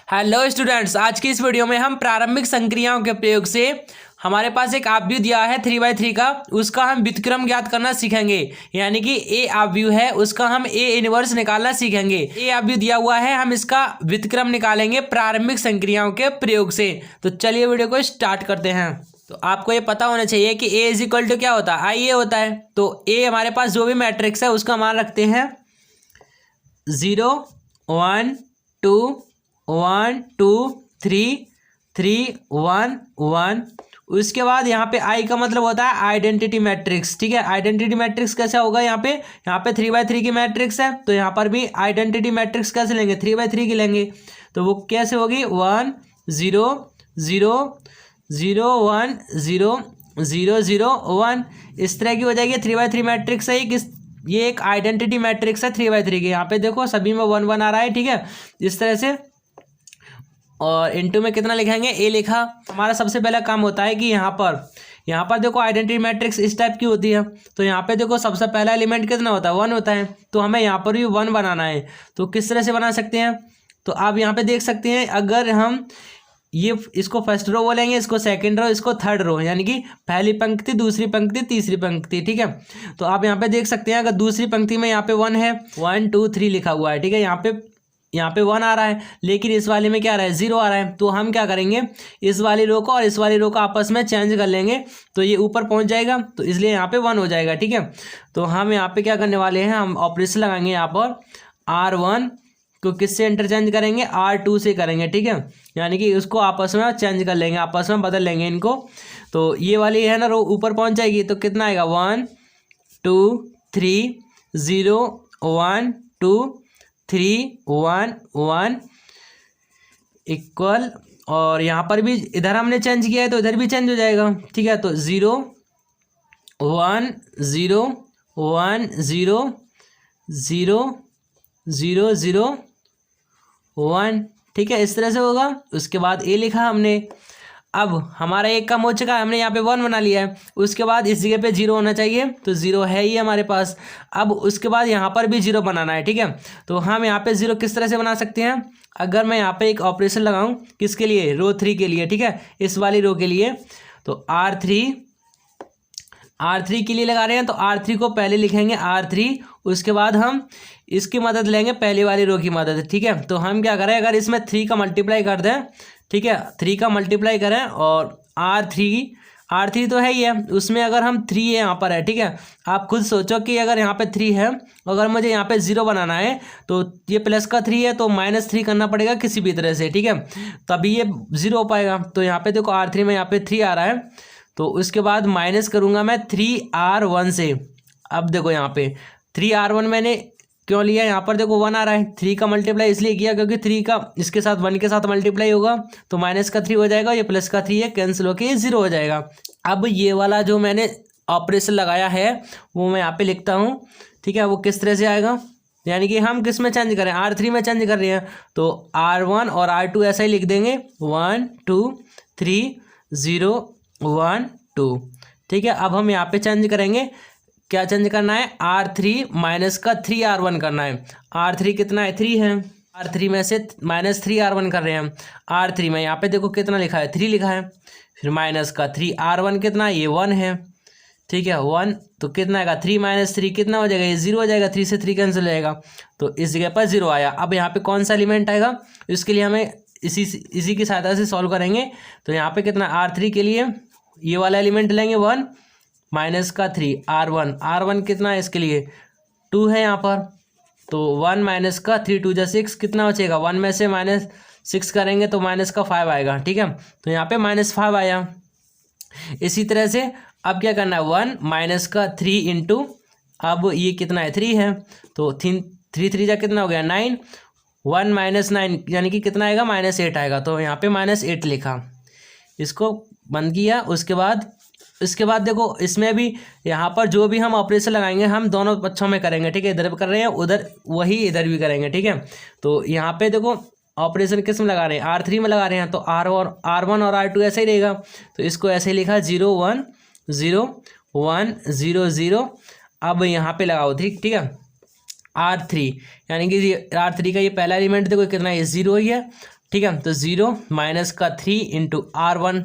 Hello students, आज की इस वीडियो में हम प्रारंभिक संक्रियाओं के प्रयोग से हमारे पास एक आव्यूह दिया है 3/3 का, उसका हम व्युत्क्रम ज्ञात करना सीखेंगे। यानी कि ए आव्यूह है उसका हम ए इनवर्स निकालना सीखेंगे। ए आव्यूह दिया हुआ है, हम इसका व्युत्क्रम निकालेंगे प्रारंभिक संक्रियाओं के प्रयोग से। तो चलिए वीडियो को स्टार्ट करते हैं। तो आपको ये पता होना चाहिए कि ए इज इक्वल टू क्या होता है, आई ए होता है। तो ए हमारे पास जो भी मैट्रिक्स है उसका मान रखते हैं 0 1 2 1 2 3 3 1 1। उसके बाद यहाँ पे आई का मतलब होता है आइडेंटिटी मैट्रिक्स। ठीक है, आइडेंटिटी मैट्रिक्स कैसा होगा, यहाँ पे 3/3 की मैट्रिक्स है तो यहाँ पर भी आइडेंटिटी मैट्रिक्स कैसे लेंगे, 3/3 की लेंगे। तो वो कैसे होगी, 1 0 0 0 1 0 0 0 1, इस तरह की हो जाएगी। 3/3 मैट्रिक्स है ये एक आइडेंटिटी मैट्रिक्स है 3/3 की। यहाँ पे देखो सभी में 1 1 आ रहा है। ठीक है, इस तरह से। और इनटू में कितना लिखेंगे, ए लिखा। हमारा सबसे पहला काम होता है कि यहाँ पर देखो आइडेंटिटी मैट्रिक्स इस टाइप की होती है। तो यहाँ पे देखो सबसे पहला एलिमेंट कितना होता है, 1 होता है। तो हमें यहाँ पर भी 1 बनाना है। तो किस तरह से बना सकते हैं, तो आप यहाँ पे देख सकते हैं, अगर हम इसको फर्स्ट रो बोलेंगे, इसको सेकंड रो, इसको थर्ड रो, यानी कि पहली पंक्ति, दूसरी पंक्ति, तीसरी पंक्ति। ठीक है, तो आप यहाँ पे देख सकते हैं, अगर दूसरी पंक्ति में यहाँ पे 1 है, 1 2 3 लिखा हुआ है। ठीक है, यहाँ पे 1 आ रहा है, लेकिन इस वाले में क्या आ रहा है, 0 आ रहा है। तो हम क्या करेंगे, इस वाली रो को और इस वाली रो को आपस में चेंज कर लेंगे, तो ये ऊपर पहुंच जाएगा। तो इसलिए यहाँ पे 1 हो जाएगा। ठीक है, तो हम यहाँ पे क्या करने वाले हैं, हम ऑपरेशन लगाएंगे यहाँ पर। R1 को किससे इंटरचेंज करेंगे, R2 से करेंगे। ठीक है, यानी कि उसको आपस में चेंज कर लेंगे, आपस में बदल लेंगे इनको। तो ये वाली है ना रो ऊपर पहुंच जाएगी। तो कितना आएगा, 1 2 3 0 1 2 3 1 1 इक्वल। और यहाँ पर भी इधर हमने चेंज किया है तो इधर भी चेंज हो जाएगा। ठीक है, तो 0 1 0 1 0 0 0 0 1। ठीक है, इस तरह से होगा। उसके बाद ए लिखा हमने। अब हमारा एक कम हो चुका है, हमने यहाँ पे 1 बना लिया है। उसके बाद इस जगह पे 0 होना चाहिए, तो 0 है ही हमारे पास। अब उसके बाद यहाँ पर भी 0 बनाना है। ठीक है, तो हम यहाँ पे 0 किस तरह से बना सकते हैं, अगर मैं यहाँ पे एक ऑपरेशन लगाऊं, किसके लिए, रो 3 के लिए। ठीक है, इस वाली रो के लिए। तो R3 के लिए लगा रहे हैं, तो R3 को पहले लिखेंगे R3। उसके बाद हम इसकी मदद लेंगे, पहली वाली रो की मदद। ठीक है, तो हम क्या करें, अगर इसमें 3 का मल्टीप्लाई कर दें, ठीक है, 3 का मल्टीप्लाई करें, और R3 तो है ही है, उसमें अगर हम 3 है यहाँ पर है। ठीक है, आप खुद सोचो कि अगर यहाँ पे 3 है, अगर मुझे यहाँ पे 0 बनाना है, तो ये प्लस का 3 है तो -3 करना पड़ेगा किसी भी तरह से। ठीक है, तभी ये 0 हो पाएगा। तो यहाँ पे देखो R3 में यहाँ पे 3 आ रहा है, तो उसके बाद माइनस करूँगा मैं 3R1 से। अब देखो यहाँ पे 3R1 मैंने क्यों लिया, यहाँ पर देखो 1 आ रहा है, 3 का मल्टीप्लाई इसलिए किया क्योंकि 3 का इसके साथ 1 के साथ मल्टीप्लाई होगा, तो माइनस का 3 हो जाएगा, ये प्लस का 3 है, कैंसिल होकर ये 0 हो जाएगा। अब ये वाला जो मैंने ऑपरेशन लगाया है वो मैं यहाँ पे लिखता हूँ। ठीक है, वो किस तरह से आएगा, यानी कि हम किस में चेंज करें, R3 में चेंज कर रहे हैं, तो R1 और R2 ऐसा ही लिख देंगे, 1 2 3 0 1 2। ठीक है, अब हम यहाँ पे चेंज करेंगे, क्या चेंज करना है, R3 माइनस का 3R1 करना है। R3 कितना है, 3 है, R3 में से -3R1 कर रहे हैं। R3 में यहाँ पे देखो कितना लिखा है, 3 लिखा है, फिर माइनस का 3R1 कितना, ये 1 है। ठीक है, 1 तो कितना आएगा, 3 - 3 कितना हो जाएगा, ये 0 हो जाएगा, 3 से 3 कैंसिल हो जाएगा, तो इस जगह पर 0 आया। अब यहाँ पे कौन सा एलिमेंट आएगा, इसके लिए हमें इसी की सहायता से सॉल्व करेंगे। तो यहाँ पे कितना, R3 के लिए ये वाला एलिमेंट लेंगे 1 माइनस का 3 R1 कितना है, इसके लिए 2 है यहाँ पर, तो 1 माइनस का 3 2 जा 6, कितना बचेगा, 1 में से -6 करेंगे तो माइनस का 5 आएगा। ठीक है, तो यहाँ पे -5 आया। इसी तरह से अब क्या करना है, 1 माइनस का 3 इंटू, अब ये कितना है, 3 है, तो 3 3 जा कितना हो गया, 9, 1 - 9 यानी कि कितना आएगा, -8 आएगा। तो यहाँ पे -8 लिखा, इसको बंद किया। उसके बाद देखो इसमें भी यहाँ पर जो भी हम ऑपरेशन लगाएंगे हम दोनों पक्षों में करेंगे। ठीक है, इधर भी कर रहे हैं, उधर वही इधर भी करेंगे। ठीक है, तो यहाँ पे देखो ऑपरेशन किस में लगा रहे हैं, R3 में लगा रहे हैं, तो R1 और R2 ऐसे ही रहेगा, तो इसको ऐसे ही लिखा 0 1 0 1 0 0। अब यहाँ पे लगाओ, ठीक है, R3 यानी कि R3 का ये पहला एलिमेंट देखो कितना है, 0 ही है। ठीक है। तो 0 माइनस का 3 इंटू R1,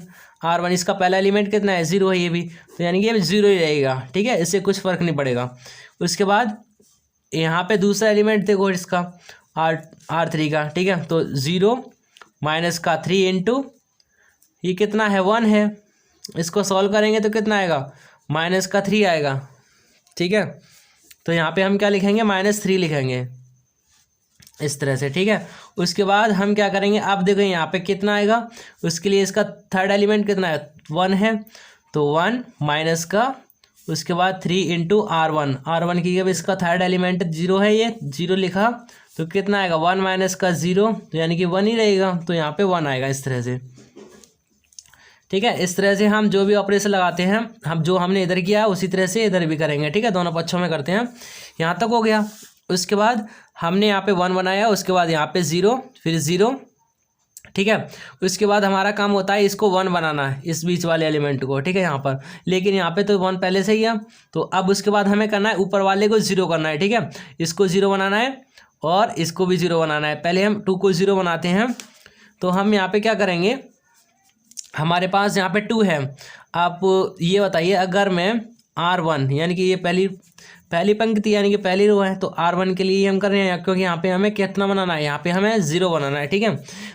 R1 इसका पहला एलिमेंट कितना है, 0 है ये भी, तो यानी कि ये 0 ही रहेगा, ठीक है, इससे कुछ फ़र्क नहीं पड़ेगा। उसके बाद यहाँ पे दूसरा एलिमेंट देखो इसका R3 का, ठीक है। तो 0 माइनस का 3 इंटू ये कितना है, 1 है, इसको सॉल्व करेंगे तो कितना आएगा, माइनस का 3 आएगा, ठीक है। तो यहाँ पे हम क्या लिखेंगे, -3 लिखेंगे इस तरह से, ठीक है। उसके बाद हम क्या करेंगे, अब देखो यहाँ पे कितना आएगा, उसके लिए इसका थर्ड एलिमेंट कितना है, 1 है, तो 1 माइनस का उसके बाद 3 इंटू R1 की जब इसका थर्ड एलिमेंट 0 है, ये 0 लिखा, तो कितना आएगा, 1 माइनस का 0, तो यानी कि 1 ही रहेगा, तो यहाँ पे 1 आएगा इस तरह से, ठीक है। इस तरह से हम जो भी ऑपरेशन लगाते हैं, हम जो हमने इधर किया उसी तरह से इधर भी करेंगे, ठीक है, दोनों पक्षों में करते हैं। यहाँ तक हो गया। उसके बाद हमने यहाँ पे 1 बनाया, उसके बाद यहाँ पे 0, फिर 0, ठीक है। उसके बाद हमारा काम होता है इसको 1 बनाना है, इस बीच वाले एलिमेंट को, ठीक है, यहाँ पर, लेकिन यहाँ पे तो 1 पहले से ही है, तो अब उसके बाद हमें करना है ऊपर वाले को 0 करना है, ठीक है। इसको 0 बनाना है और इसको भी 0 बनाना है। पहले हम 2 को 0 बनाते हैं, तो हम यहाँ पे क्या करेंगे, हमारे पास यहाँ पे 2 है। आप ये बताइए, अगर मैं R1 यानी कि ये पहली पंक्ति यानी कि पहली रो है, तो R1 के लिए हम कर रहे हैं, क्योंकि यहाँ पे हमें कितना बनाना है, यहाँ पे हमें 0 बनाना है, ठीक है।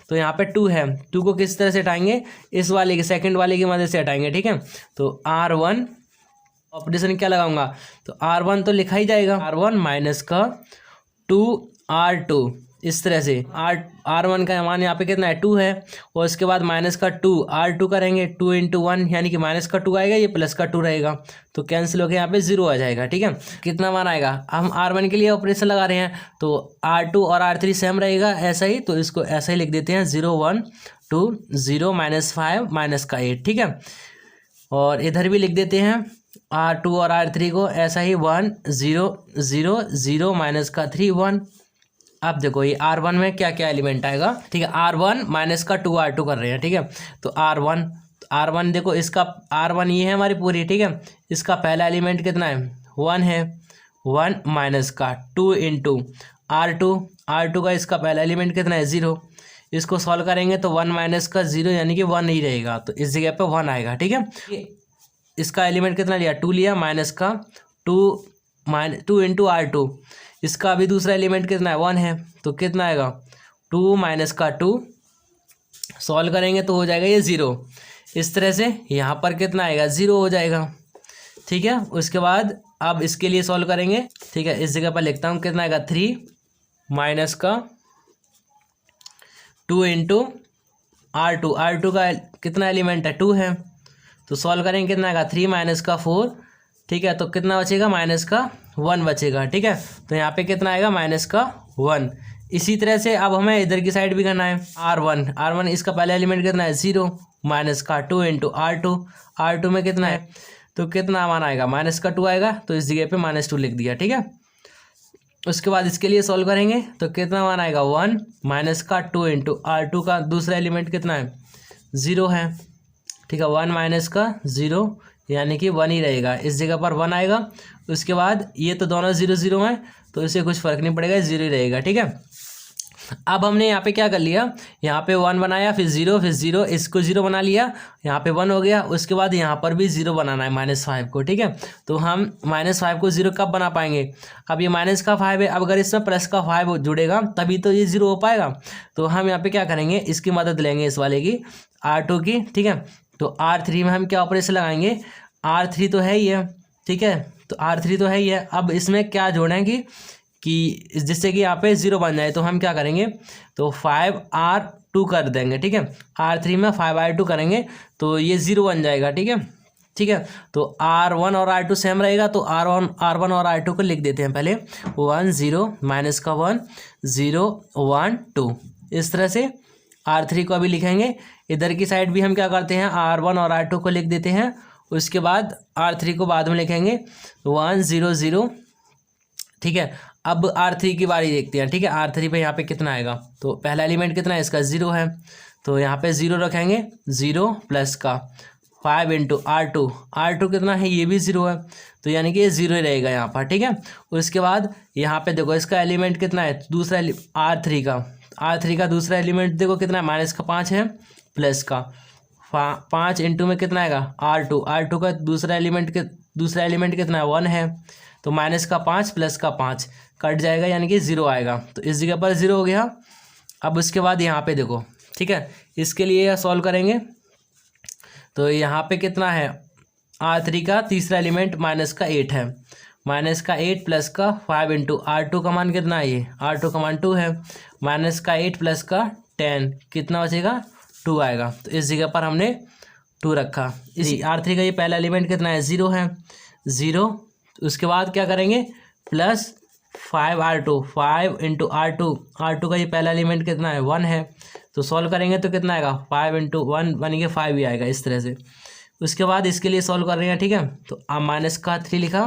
तो यहाँ पे 2 है, 2 को किस तरह से हटाएंगे, इस वाले के सेकंड वाले की मदद से हटाएंगे, ठीक है। तो R1 ऑपरेशन क्या लगाऊंगा, तो R1 तो लिखा ही जाएगा, R1 माइनस का 2R2, इस तरह से R1 का मान यहाँ पे कितना है, 2 है, और उसके बाद माइनस का 2R2 करेंगे, 2 इंटू 1 यानी कि माइनस का 2 आएगा, ये प्लस का 2 रहेगा, तो कैंसिल होकर यहाँ पे 0 आ जाएगा, ठीक है। कितना मान आएगा, हम R1 के लिए ऑपरेशन लगा रहे हैं, तो R2 और R3 सेम रहेगा ऐसा ही, तो इसको ऐसा ही लिख देते हैं, 0 1 2 0 -5 माइनस का 8, ठीक है। और इधर भी लिख देते हैं R2 और R3 को ऐसा ही, 1 0 0 0 माइनस का 3 1। अब देखो ये R1 में क्या क्या एलिमेंट आएगा, ठीक है, R1 माइनस का 2R2 कर रहे हैं, ठीक है। तो R1 देखो, इसका R1 ये है हमारी पूरी, ठीक है। इसका पहला एलिमेंट कितना है, 1 है, 1 माइनस का 2 इंटू R2 का इसका पहला एलिमेंट कितना है, 0, इसको सॉल्व करेंगे तो 1 माइनस का 0 यानी कि 1 ही रहेगा, तो इस जगह पे 1 आएगा, ठीक है। इसका एलिमेंट कितना लिया, 2 लिया, माइनस का 2 इंटू R2, इसका अभी दूसरा एलिमेंट कितना है, 1 है, तो कितना आएगा, 2 माइनस का 2, सॉल्व करेंगे तो हो जाएगा ये 0, इस तरह से यहाँ पर कितना आएगा, 0 हो जाएगा, ठीक है। उसके बाद अब इसके लिए सॉल्व करेंगे, ठीक है, इस जगह पर लिखता हूँ, कितना आएगा, 3 माइनस का 2 इंटू R2 का कितना एलिमेंट है, 2 है, तो सॉल्व करेंगे कितना आएगा, 3 माइनस का 4, ठीक है। तो कितना बचेगा, माइनस का 1 बचेगा, ठीक है। तो यहाँ पे कितना आएगा, माइनस का 1। इसी तरह से अब हमें इधर की साइड भी करना है, R1 इसका पहला एलिमेंट कितना है, 0 माइनस का 2 इंटू R2 में कितना है, तो कितना मान आएगा, माइनस का 2 आएगा, तो इस जगह पे -2 लिख दिया, ठीक है। उसके बाद इसके लिए सॉल्व करेंगे तो कितना मान आएगा, 1 माइनस का 2 इंटू R2 का दूसरा एलिमेंट कितना है, 0 है, ठीक है। 1 माइनस का 0 यानी कि 1 ही रहेगा, इस जगह पर 1 आएगा। उसके बाद ये तो दोनों 0 0 हैं, तो इससे कुछ फ़र्क नहीं पड़ेगा, 0 ही रहेगा, ठीक है। अब हमने यहाँ पे क्या कर लिया, यहाँ पे 1 बनाया, फिर 0 इसको 0 बना लिया, यहाँ पे 1 हो गया। उसके बाद यहाँ पर भी 0 बनाना है, -5 को, ठीक है। तो हम -5 को 0 कब बना पाएंगे, अब ये माइनस का 5 है, अब अगर इसमें प्लस का 5 जुड़ेगा तभी तो ये 0 हो पाएगा। तो हम यहाँ पे क्या करेंगे, इसकी मदद लेंगे, इस वाले की, R2 की, ठीक है। तो R3 में हम क्या ऑपरेशन लगाएंगे, R3 तो है ही है, ठीक है, तो R3 तो है ही है। अब इसमें क्या जोड़ेंगे कि जिससे कि यहाँ पे 0 बन जाए, तो हम क्या करेंगे, तो 5R2 कर देंगे, ठीक है। R3 में 5R2 करेंगे तो ये 0 बन जाएगा, ठीक है, ठीक है। तो R1 और R2 सेम रहेगा, तो R1 और R2 को लिख देते हैं पहले, 1 0 माइनस का 1 0 1 2, इस तरह से R3 को अभी लिखेंगे। इधर की साइड भी हम क्या करते हैं, R1 और R2 को लिख देते हैं, उसके बाद R3 को बाद में लिखेंगे, 1 0 0, ठीक है। अब R3 की बारी देखते हैं, ठीक है। R3 पे यहाँ पे कितना आएगा, तो पहला एलिमेंट कितना है, इसका 0 है, तो यहाँ पे 0 रखेंगे, 0 प्लस का 5 इंटू R2 कितना है, ये भी 0 है, तो यानी कि ये 0 ही रहेगा यहाँ पर, ठीक है। उसके बाद यहाँ पे देखो, इसका एलिमेंट कितना है, दूसरा R3 का, R3 का दूसरा एलिमेंट देखो कितना है, -5 है, प्लस का 5 इंटू में कितना आएगा R2 का दूसरा एलिमेंट कितना है 1 है, तो -5 प्लस का 5 कट जाएगा यानी कि 0 आएगा, तो इस जगह पर 0 हो गया। अब उसके बाद यहाँ पे देखो, ठीक है, इसके लिए सॉल्व करेंगे तो यहाँ पे कितना है R3 का तीसरा एलिमेंट -8 है, -8 प्लस का 5 इंटू R2 का मान कितना है, ये R2 का मान 2 है, -8 प्लस का 10 कितना बचेगा 2 आएगा, तो इस जगह पर हमने 2 रखा। इस R3 का ये पहला एलिमेंट कितना है 0 है, 0, उसके बाद क्या करेंगे प्लस 5R2, 5 इंटू R2 का ये पहला एलिमेंट कितना है 1 है, तो सॉल्व करेंगे तो कितना आएगा 5 इंटू 1 बन के 5 ही आएगा इस तरह से। उसके बाद इसके लिए सॉल्व कर रहे हैं, ठीक है, तो अब -3 लिखा,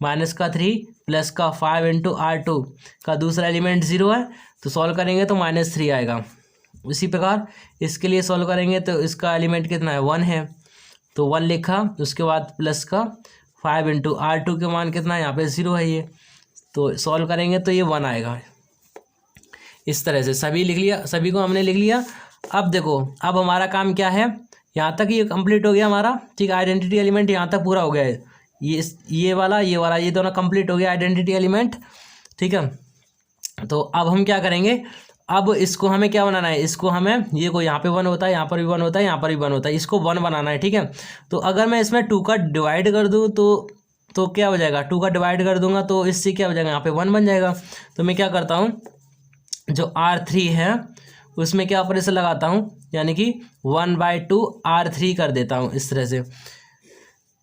-3 प्लस का 5 इंटू R2 का दूसरा एलिमेंट 0 है, तो सॉल्व करेंगे तो -3 आएगा। उसी प्रकार इसके लिए सॉल्व करेंगे तो इसका एलिमेंट कितना है 1 है, तो 1 लिखा, उसके बाद प्लस का 5 इंटू R2 के मान कितना है यहाँ पे 0 है ये, तो सॉल्व करेंगे तो ये 1 आएगा। इस तरह से सभी लिख लिया, सभी को हमने लिख लिया। अब देखो अब हमारा काम क्या है, यहाँ तक ये कंप्लीट हो गया हमारा, ठीक है, आइडेंटिटी एलिमेंट यहाँ तक पूरा हो गया है, ये वाला ये दोनों कंप्लीट हो गया आइडेंटिटी एलिमेंट, ठीक है। तो अब हम क्या करेंगे, अब इसको हमें क्या बनाना है, इसको हमें ये को यहाँ पे 1 होता है, यहाँ पर भी 1 होता है, यहाँ पर भी 1 होता है, इसको 1 बनाना है, ठीक है। तो अगर मैं इसमें 2 का डिवाइड कर दूँ तो क्या हो जाएगा, 2 का डिवाइड कर दूंगा तो इससे क्या हो जाएगा, यहाँ पे 1 बन जाएगा। तो मैं क्या करता हूँ, जो R3 है उसमें क्या ऑपरेशन लगाता हूँ, यानी कि 1/2 R3 कर देता हूँ इस तरह से,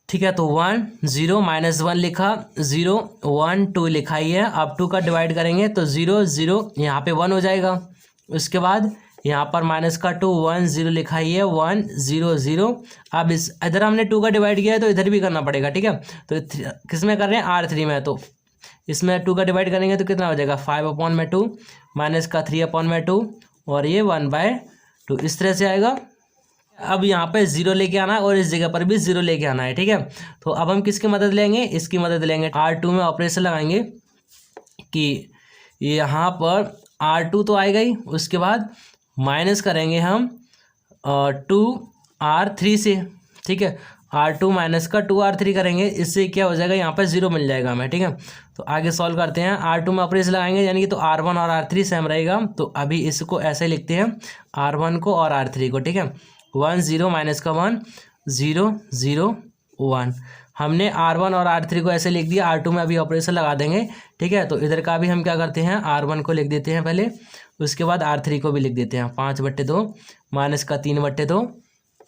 ठीक है। तो 1 0 -1 लिखा, 0 1 2 लिखा ही है। अब 2 का डिवाइड करेंगे तो 0 0 यहाँ पे 1 हो जाएगा। उसके बाद यहाँ पर -2 1 0 लिखा ही है, 1 0 0। अब इस इधर हमने 2 का डिवाइड किया है तो इधर भी करना पड़ेगा, ठीक है। तो किस में कर रहे हैं, R3 में, तो इसमें 2 का डिवाइड करेंगे तो कितना हो जाएगा 5/2 -3/2 और ये 1/2 इस तरह से आएगा। अब यहाँ पे 0 लेके आना है और इस जगह पर भी 0 लेके आना है, ठीक है। तो अब हम किसकी मदद लेंगे, इसकी मदद लेंगे, R2 में ऑपरेशन लगाएंगे कि यहाँ पर R2 तो आएगा ही, उसके बाद माइनस करेंगे हम 2R3 से, ठीक है। R2 माइनस का 2R3 करेंगे, इससे क्या हो जाएगा, यहाँ पर 0 मिल जाएगा हमें, ठीक है। तो आगे सॉल्व करते हैं, R2 में ऑपरेशन लगाएंगे यानी कि तो R1 और R3 सेम रहेगा। तो अभी इसको ऐसे लिखते हैं, R1 को और R3 को, ठीक है। 1 0 माइनस का 1 0 0 1, हमने R1 और R3 को ऐसे लिख दिया। R2 में अभी ऑपरेशन लगा देंगे, ठीक है। तो इधर का भी हम क्या करते हैं, R1 को लिख देते हैं पहले, उसके बाद R3 को भी लिख देते हैं, 5/2 माइनस का 3/2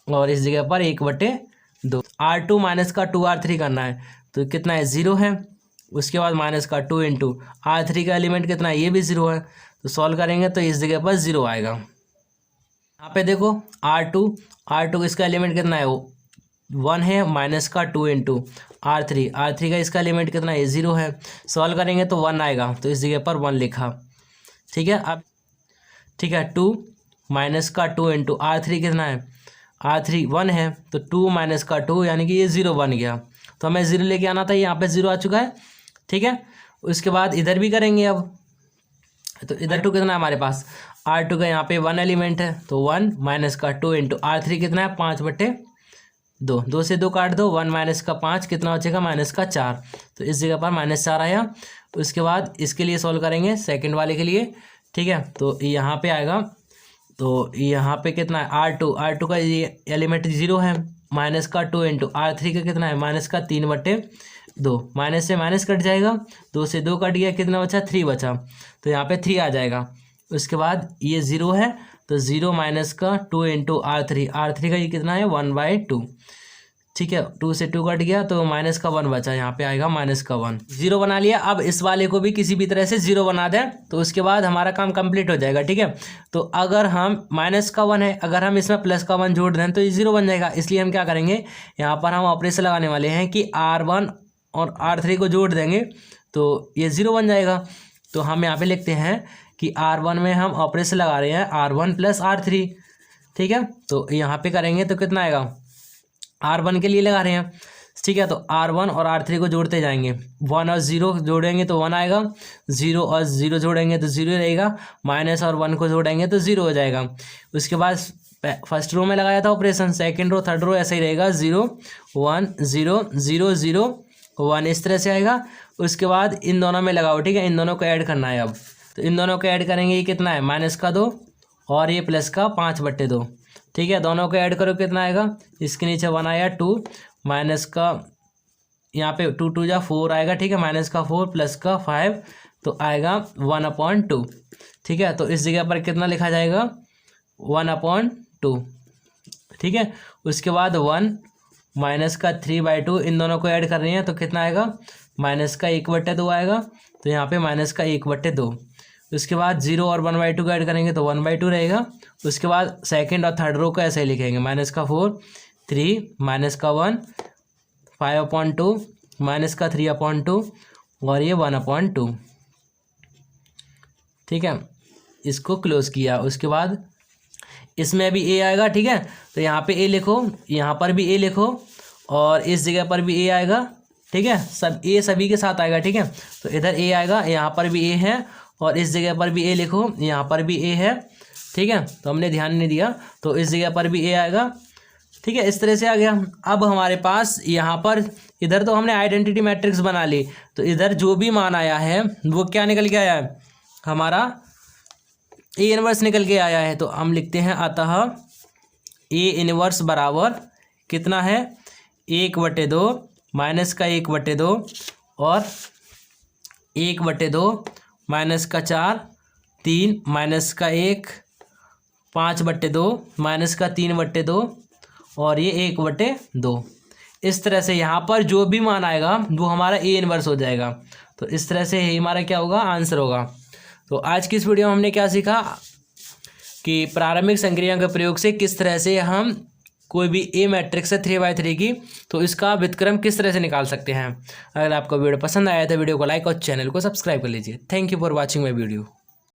और इस जगह पर 1/2। R2 माइनस का 2R3 करना है तो कितना है 0 है, उसके बाद माइनस का 2 इंटू R3 का एलिमेंट कितना है, ये भी 0 है। तो सॉल्व करेंगे तो इस जगह पर 0 आएगा। यहाँ पे देखो R2 इसका एलिमेंट कितना है, वो 1 है, माइनस का 2 इंटू R3 का इसका एलिमेंट कितना है, 0 है। सॉल्व करेंगे तो 1 आएगा, तो इस जगह पर 1 लिखा, ठीक है। अब ठीक है, 2 माइनस का 2 इंटू R3 कितना है, R3 1 है, तो 2 माइनस का 2 यानी कि ये 0 बन गया। तो हमें 0 लेके आना था, यहाँ पे 0 आ चुका है, ठीक है। उसके बाद इधर भी करेंगे अब, तो इधर 2 कितना है हमारे पास, R2 का यहाँ पे 1 एलिमेंट है, तो 1 माइनस का 2 इंटू R3 कितना है 5/2, 2 से 2 काट दो, 1 माइनस का 5 कितना बचेगा, माइनस का 4। तो इस जगह पर -4 आया। उसके बाद इसके लिए सॉल्व करेंगे सेकंड वाले के लिए, ठीक है। तो यहाँ पे आएगा, तो यहाँ पे कितना है R2 का ये एलिमेंट 0 है, माइनस का 2 इंटू R3 का कितना है, माइनस का 3/2, माइनस से माइनस कट जाएगा, 2 से 2 कट गया, कितना बचा 3 बचा, तो यहाँ पे 3 आ जाएगा। उसके बाद ये 0 है, तो 0 माइनस का 2 इंटू R3 का ये कितना है 1/2, ठीक है। 2 से 2 कट गया तो माइनस का 1 बचा, यहाँ पे आएगा माइनस का 1, 0 बना लिया। अब इस वाले को भी किसी भी तरह से 0 बना दें तो उसके बाद हमारा काम कंप्लीट हो जाएगा, ठीक है। तो अगर हम माइनस का 1 है, अगर हम इसमें प्लस का 1 जोड़ दें तो ये 0 बन जाएगा। इसलिए हम क्या करेंगे, यहाँ पर हम ऑपरेशन लगाने वाले हैं कि R1 और R3 को जोड़ देंगे तो ये 0 बन जाएगा। तो हम यहाँ पे लिखते हैं कि R1 में हम ऑपरेशन लगा रहे हैं R1 + R3, ठीक है। तो यहाँ पे करेंगे तो कितना आएगा, R1 के लिए लगा रहे हैं ठीक है। तो R1 और R3 को जोड़ते जाएंगे, 1 और 0 जोड़ेंगे तो 1 आएगा, 0 और 0 जोड़ेंगे तो 0 रहेगा, माइनस और 1 को जोड़ेंगे तो 0 हो जाएगा। उसके बाद फर्स्ट रो में लगाया था operation, second row third row ऐसा ही रहेगा, 0 1 0 0 0 1 इस तरह से आएगा। उसके बाद इन दोनों में लगाओ, ठीक है, इन दोनों को ऐड करना है अब। तो इन दोनों को ऐड करेंगे, ये कितना है माइनस का 2 और ये प्लस का 5/2, ठीक है। दोनों को ऐड करो कितना आएगा, इसके नीचे 1 आया, 2 माइनस का यहाँ पे 2 2 जा 4 आएगा, ठीक है, माइनस का 4 प्लस का 5 तो आएगा 1/2, ठीक है। तो इस जगह पर कितना लिखा जाएगा 1/2, ठीक है। उसके बाद 1 माइनस का 3/2, इन दोनों को ऐड कर रहे हैं तो कितना आएगा माइनस का 1/2 आएगा, तो यहाँ पे माइनस का 1/2। उसके बाद 0 और 1/2 को ऐड करेंगे तो 1/2 रहेगा। उसके बाद सेकंड और थर्ड रो को ऐसे ही लिखेंगे, माइनस का 4 3 माइनस का 1 5/2 माइनस का 3/2 और ये 1/2, ठीक है। इसको क्लोज किया। उसके बाद इसमें भी ए आएगा, ठीक है। तो यहाँ पे ए लिखो, यहाँ पर भी ए लिखो और इस जगह पर भी ए आएगा, ठीक है। सब ए सभी के साथ आएगा, ठीक है। तो इधर ए आएगा, यहाँ पर भी ए है और इस जगह पर भी ए लिखो, यहाँ पर भी ए है, ठीक है। तो हमने ध्यान नहीं दिया, तो इस जगह पर भी ए आएगा, ठीक है। इस तरह से आ गया। अब हमारे पास यहाँ पर इधर तो हमने आइडेंटिटी मैट्रिक्स बना ली, तो इधर जो भी मान आया है वो क्या निकल के आया है, हमारा ए इनवर्स निकल के आया है। तो हम लिखते हैं अतः ए इनवर्स बराबर कितना है 1/2 माइनस का 1/2 और 1/2 माइनस का 4 3 माइनस का 1 5/2 माइनस का 3/2 और ये 1/2। इस तरह से यहाँ पर जो भी मान आएगा वो हमारा ए इनवर्स हो जाएगा। तो इस तरह से हमारा क्या होगा, आंसर होगा। तो आज की इस वीडियो में हमने क्या सीखा कि प्रारंभिक संक्रियाओं के प्रयोग से किस तरह से हम कोई भी ए मैट्रिक्स है 3/3 की, तो इसका व्युत्क्रम किस तरह से निकाल सकते हैं। अगर आपको वीडियो पसंद आया तो वीडियो को लाइक और चैनल को सब्सक्राइब कर लीजिए। Thank you for watching my video.